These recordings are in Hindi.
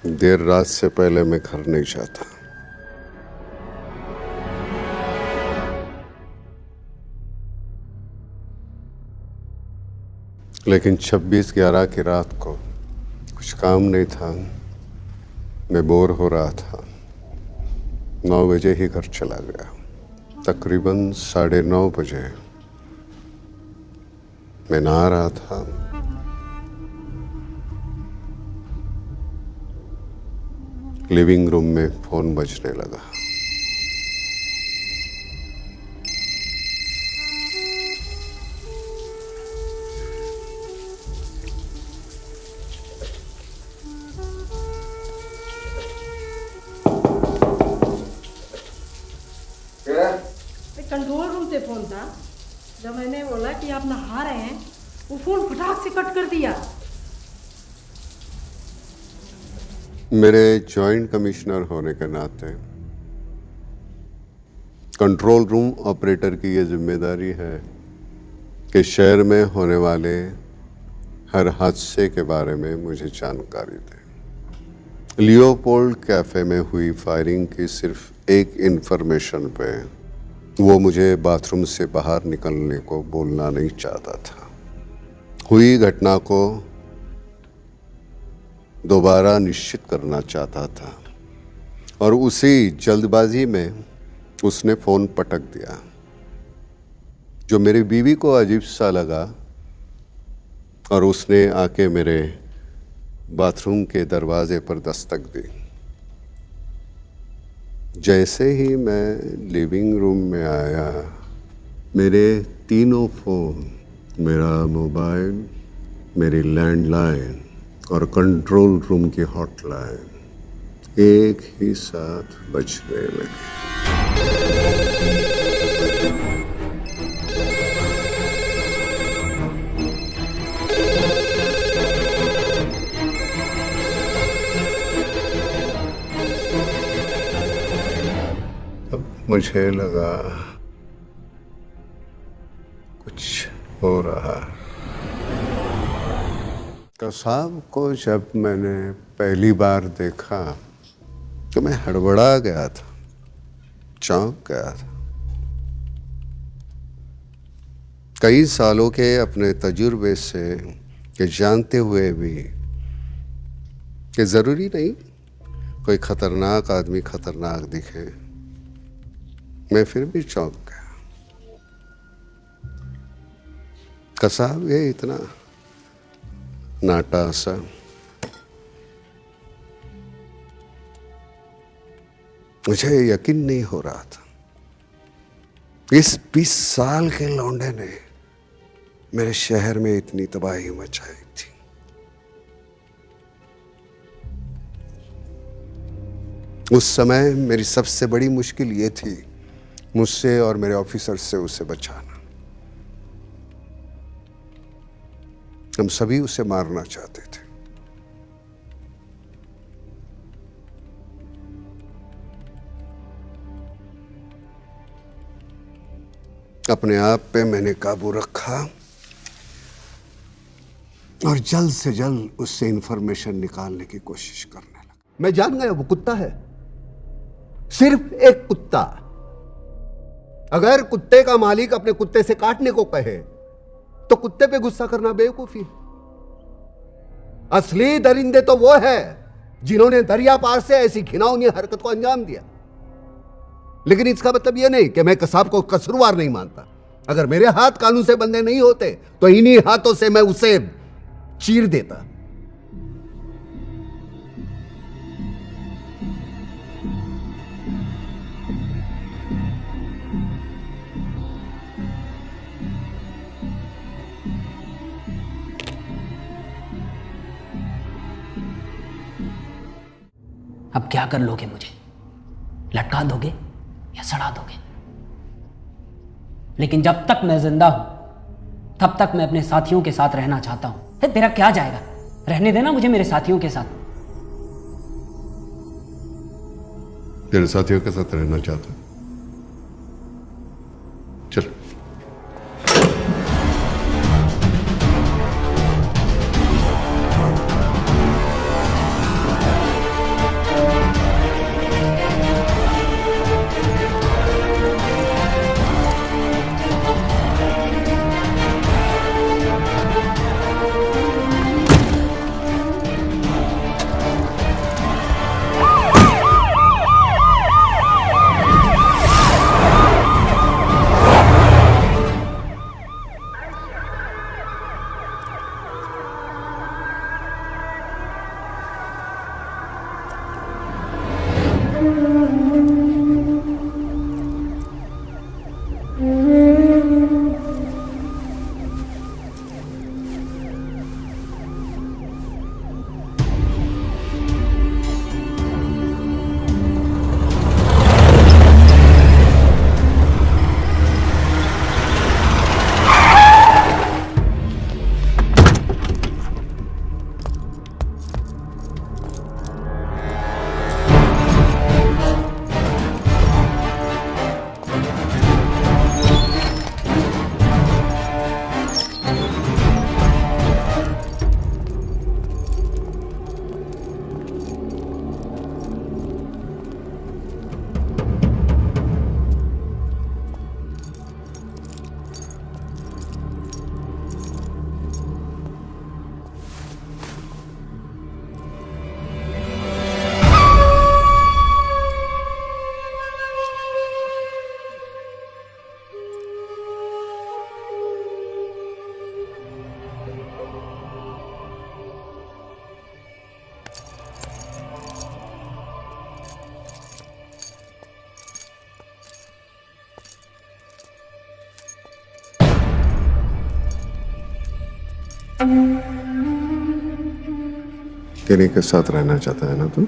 देर रात से पहले मैं घर नहीं जाता। लेकिन 26/11 की रात को कुछ काम नहीं था, मैं बोर हो रहा था। 9 बजे ही घर चला गया। तकरीबन 9:30 बजे मैं नहा रहा था। लिविंग रूम में फोन बजने लगा। कंट्रोल रूम से फोन था। जब मैंने बोला कि आप नहा रहे हैं, वो फोन फटाक से कट कर दिया। मेरे जॉइंट कमिश्नर होने के नाते कंट्रोल रूम ऑपरेटर की ये जिम्मेदारी है कि शहर में होने वाले हर हादसे के बारे में मुझे जानकारी दे। लियोपोल्ड कैफे में हुई फायरिंग की सिर्फ एक इंफॉर्मेशन पे वो मुझे बाथरूम से बाहर निकलने को बोलना नहीं चाहता था। हुई घटना को दोबारा निश्चित करना चाहता था और उसी जल्दबाजी में उसने फोन पटक दिया, जो मेरी बीवी को अजीब सा लगा और उसने आके मेरे बाथरूम के दरवाजे पर दस्तक दी। जैसे ही मैं लिविंग रूम में आया, मेरे तीनों फोन, मेरा मोबाइल, मेरी लैंडलाइन और कंट्रोल रूम की हॉटलाइन एक ही साथ बजने लगे। अब मुझे लगा कुछ हो रहा। कसाब को जब मैंने पहली बार देखा तो मैं हड़बड़ा गया था, चौंक गया था। कई सालों के अपने तजुर्बे से ये जानते हुए भी कि जरूरी नहीं कोई खतरनाक आदमी खतरनाक दिखे, मैं फिर भी चौंक गया। कसाब ये इतना नाटा सा, मुझे यकीन नहीं हो रहा था। इस 20 साल के लौंडे ने मेरे शहर में इतनी तबाही मचाई थी। उस समय मेरी सबसे बड़ी मुश्किल ये थी मुझसे और मेरे ऑफिसर से उसे बचाना। हम सभी उसे मारना चाहते थे। अपने आप पे मैंने काबू रखा और जल्द से जल्द उससे इंफॉर्मेशन निकालने की कोशिश करने लगा। मैं जान गया वो कुत्ता है, सिर्फ एक कुत्ता। अगर कुत्ते का मालिक अपने कुत्ते से काटने को कहे तो कुत्ते पे गुस्सा करना बेवकूफी है। असली दरिंदे तो वो है जिन्होंने दरिया पार से ऐसी घिनौनी हरकत को अंजाम दिया। लेकिन इसका मतलब यह नहीं कि मैं कसाब को कसूरवार नहीं मानता। अगर मेरे हाथ कानून से बंधे नहीं होते तो इन्हीं हाथों से मैं उसे चीर देता। अब क्या कर लोगे मुझे? लटका दोगे या सड़ा दोगे? लेकिन जब तक मैं जिंदा हूं तब तक मैं अपने साथियों के साथ रहना चाहता हूं। तेरा क्या जाएगा, रहने देना मुझे मेरे साथियों के साथ। तेरे साथियों के साथ रहना चाहता हूं, चल। किन्हीं के साथ रहना चाहता है ना तू?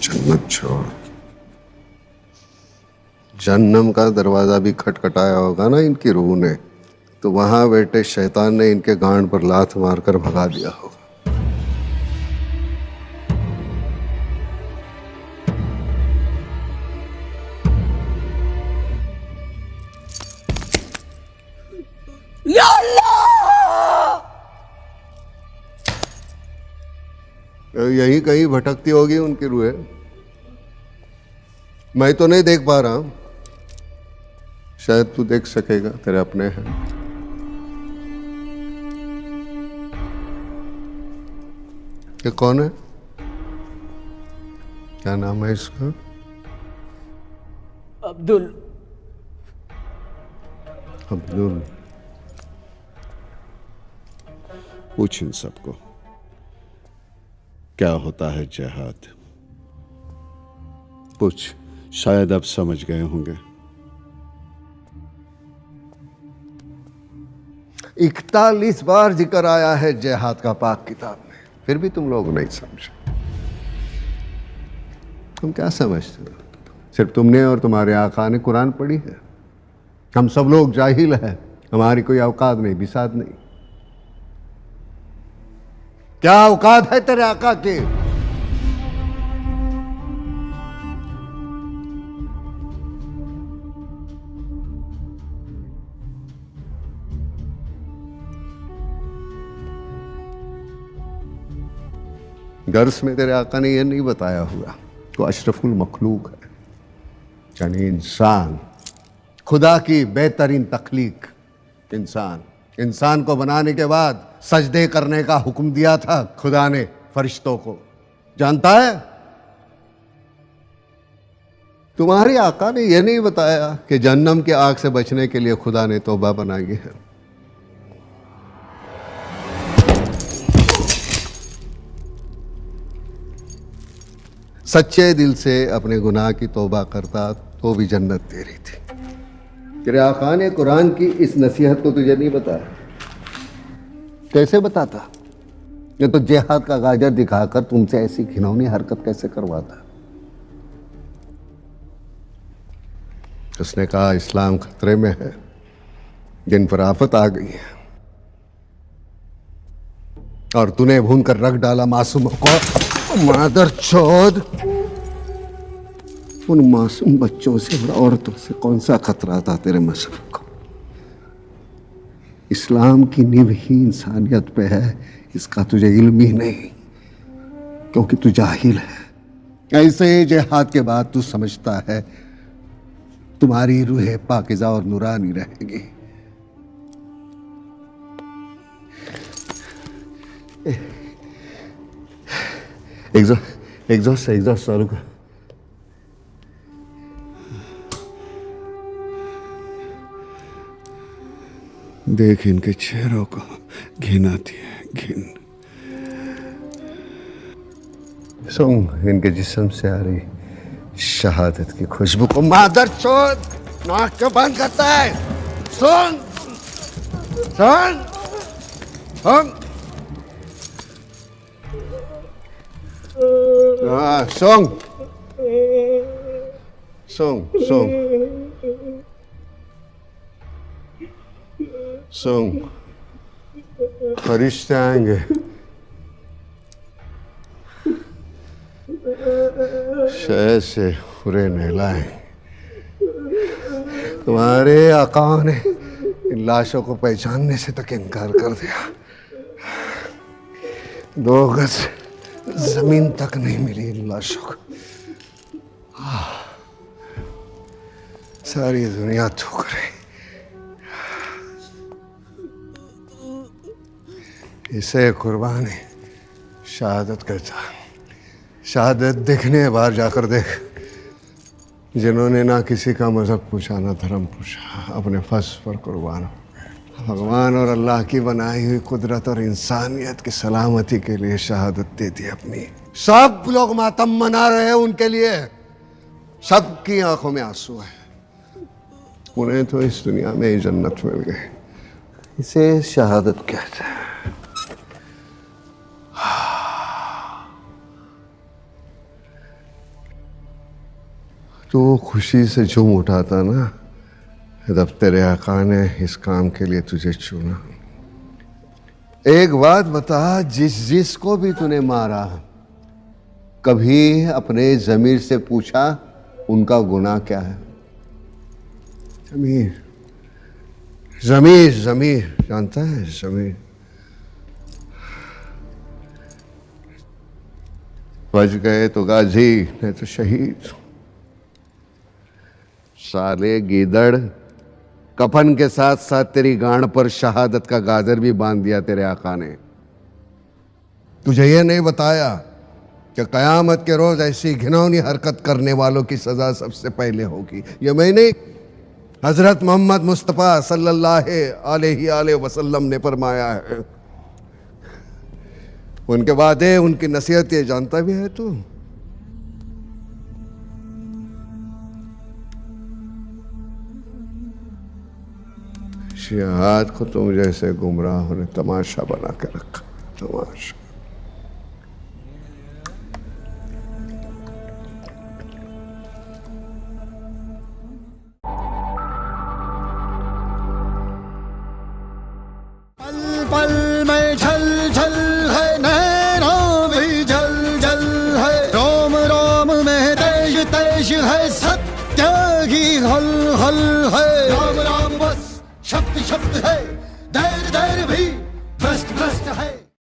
जन्नत छोड़। जन्नम का दरवाजा भी खटखटाया होगा ना इनकी रूह ने, तो वहां बैठे शैतान ने इनके गांड पर लात मारकर भगा दिया होगा। यहीं कहीं भटकती होगी उनकी रूहें, मैं तो नहीं देख पा रहा हूं, शायद तू देख सकेगा, तेरे अपने हैं। ये कौन है? क्या नाम है इसका? अब्दुल। अब्दुल। पूछ इन सबको क्या होता है जिहाद। पूछ, शायद अब समझ गए होंगे। 41 बार जिक्र आया है जिहाद का पाक किताब में, फिर भी तुम लोग नहीं समझे। तुम क्या समझते हो? सिर्फ तुमने और तुम्हारे आका ने कुरान पढ़ी है। हम सब लोग जाहिल हैं, हमारी कोई औकात नहीं, बिसात नहीं। क्या औकात है तेरे आका की? गर्स में तेरे आका ने यह नहीं बताया हुआ तो अशरफुल मखलूक है, यानी इंसान, खुदा की बेहतरीन तख्लीक। इंसान को बनाने के बाद सजदे करने का हुक्म दिया था खुदा ने फरिश्तों को, जानता है? तुम्हारे आका ने यह नहीं बताया कि जहन्नम की आग से बचने के लिए खुदा ने तौबा बनाई है। सच्चे दिल से अपने गुनाह की तौबा करता तो भी जन्नत तेरी थी। तेरे आका ने कुरान की इस नसीहत को तुझे नहीं बताया, कैसे बताता? ये तो जिहाद का गाजर दिखाकर तुमसे ऐसी घिनौनी हरकत कैसे करवाता? उसने कहा इस्लाम खतरे में है, जिन पर आफत आ गई है, और तूने भून कर रख डाला मासूमों को। मादर चौध, उन मासूम बच्चों से और औरतों से कौन सा खतरा था तेरे मजहब को? इस्लाम की नींव ही इंसानियत पे है, इसका तुझे इल्म ही नहीं, क्योंकि तू जाहिल है। ऐसे जिहाद के बाद तू समझता है तुम्हारी रूह पाकिज़ा और नूरानी रहेगी। एग्जॉस्ट चालू कर। देख इनके चेहरों को, घिन आती है, घिन। सुन इनके जिस्म से आ रही शहादत की खुशबू को। मादर चोद, नाक क्यों बंद करता है? सुन सुन सुन, सुन सुन सुन सुन, फरिश्ते आएंगे, शहद से खुरे नहलाएं। तुम्हारे आका ने इन लाशों को पहचानने से तक इनकार कर दिया। 2 गज जमीन तक नहीं मिली इन लाशों को। सारी दुनिया थूक रही। इसे कुर्बानी शहादत कहता। शहादत देखने बाहर जाकर देख, जिन्होंने ना किसी का मजहब पूछा ना धर्म पूछा, अपने फर्ज पर कुर्बान हो गए। भगवान और अल्लाह की बनाई हुई कुदरत और इंसानियत की सलामती के लिए शहादत दे दी अपनी। सब लोग मातम मना रहे हैं उनके लिए, सबकी आंखों में आंसू है। उन्हें तो इस दुनिया में ही जन्नत मिल गई, इसे शहादत कहते हैं। तो खुशी से झूम उठा था ना जब तेरे आका ने इस काम के लिए तुझे चुना। एक बात बता, जिसको भी तूने मारा, कभी अपने जमीर से पूछा उनका गुनाह क्या है? जमीर, जमीर, जमीर, जानता है? जमीर। बच गए तो गाजी, नहीं तो शहीद। साले गीदड़, कफन के साथ साथ तेरी गांड पर शहादत का गाजर भी बांध दिया तेरे आका ने। तुझे यह नहीं बताया कि कयामत के रोज ऐसी घिनौनी हरकत करने वालों की सजा सबसे पहले होगी। ये मैंने हजरत मोहम्मद मुस्तफ़ा सल्लल्लाहु अलैहि वसल्लम ने फरमाया है। उनके वादे, उनकी नसीहतें जानता भी है तू? शिहाद को तुम जैसे गुमराह ने तमाशा बना के रखा, तमाशा। पल पल में झल झल है, नैनों भी झल झल है, रोम रोम में तेज तेज है, सत्य की हल हल है। राम राम बस शब्द शब्द है, धैर्य धैर्य भी भ्रष्ट भ्रष्ट है।